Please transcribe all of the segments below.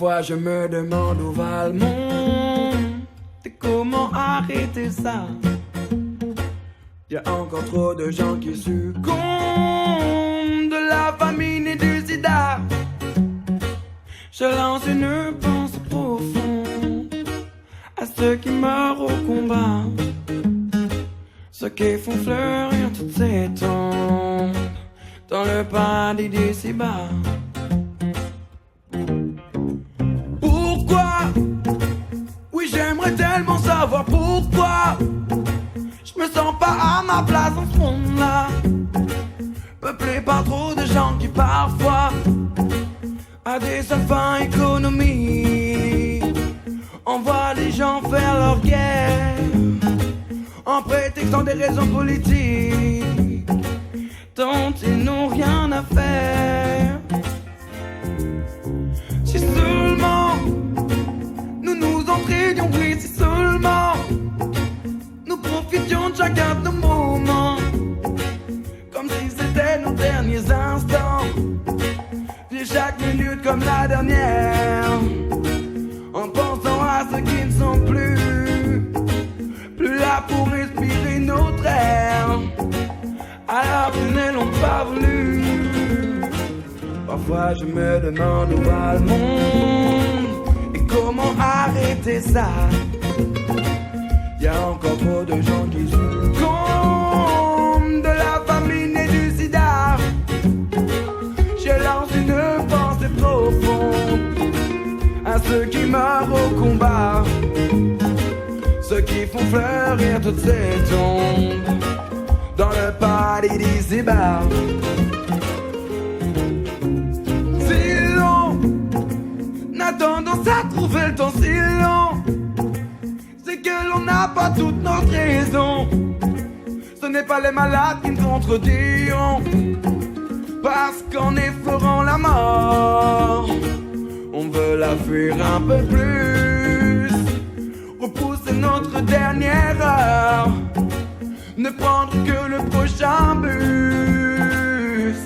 Parfois je me demande où va le monde et comment arrêter ça. Y a encore trop de gens qui succombent de la famine et du sida. Je lance une pensée profonde à ceux qui meurent au combat, ceux qui font fleurir toutes ces tombes dans le paradis d'ici-bas. Pourquoi? Oui, j'aimerais tellement savoir pourquoi je me sens pas à ma place dans ce monde-là, peuplé par trop de gens qui parfois, à des seules fins économiques, envoient les gens faire leur guerre en prétextant des raisons politiques dont ils n'ont rien à faire. Si seulement nous nous entraidions, oui, si seulement nous profitions de chacun de nos moments, comme si c'était nos derniers instants, vivre chaque minute comme la dernière, en pensant à ceux qui ne sont plus là pour respirer notre air, alors qu'ils ne l'ont pas voulu. Parfois je me demande où va le monde et comment arrêter ça. Y a encore trop de gens qui succombent de la famine et du sida. Je lance une pensée profonde à ceux qui meurent au combat, ceux qui font fleurir toutes ces tombes dans le paradis d'ici-bas. Si l'on a tendance à trouver le temps si long, c'est que l'on n'a pas toute notre raison. Ce n'est pas les malades qui nous contrediront, parce qu'en effleurant la mort, on veut la fuir un peu plus, repousser notre dernière heure, ne prendre que le prochain bus.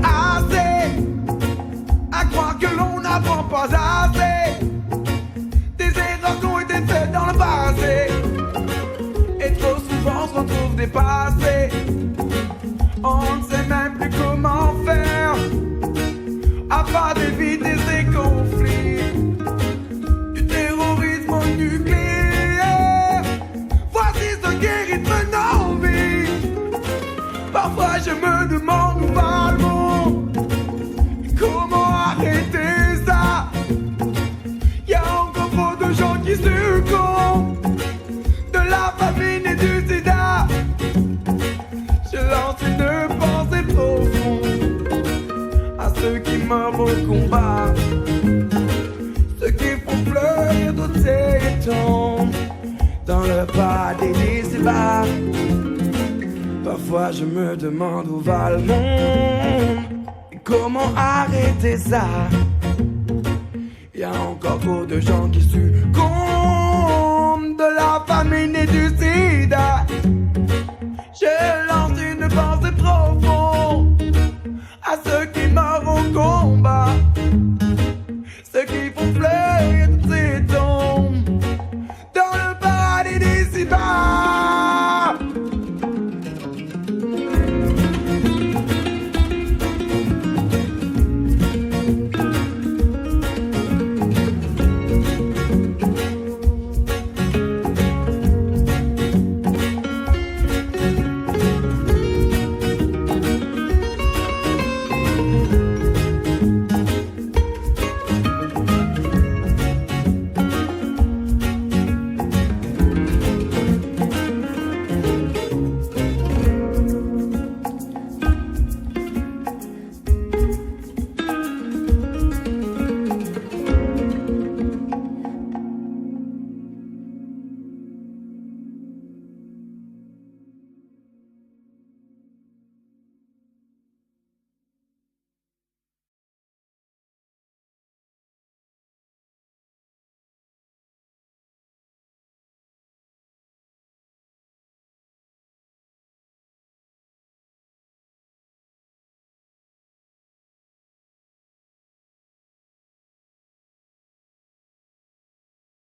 Assez à croire que l'on n'apprend pas assez des erreurs qui ont été faites dans le passé, et trop souvent on se retrouve dépassé. On ne sait même plus comment faire afin d'éviter ces conflits, du terrorisme au nucléaire. Voici ce qui rythme nos vies. Parfois je me demande où va le monde, comment arrêter ça. Y a encore trop de gens qui succombent de la famine et du sida. Je lance une pensée profonde à ceux qui meurent au combat, ceux qui font fleurir toutes ces tombes dans le paradis d'ici-bas. Parfois je me demande où va le monde et comment arrêter ça. Y a encore trop de gens qui succombent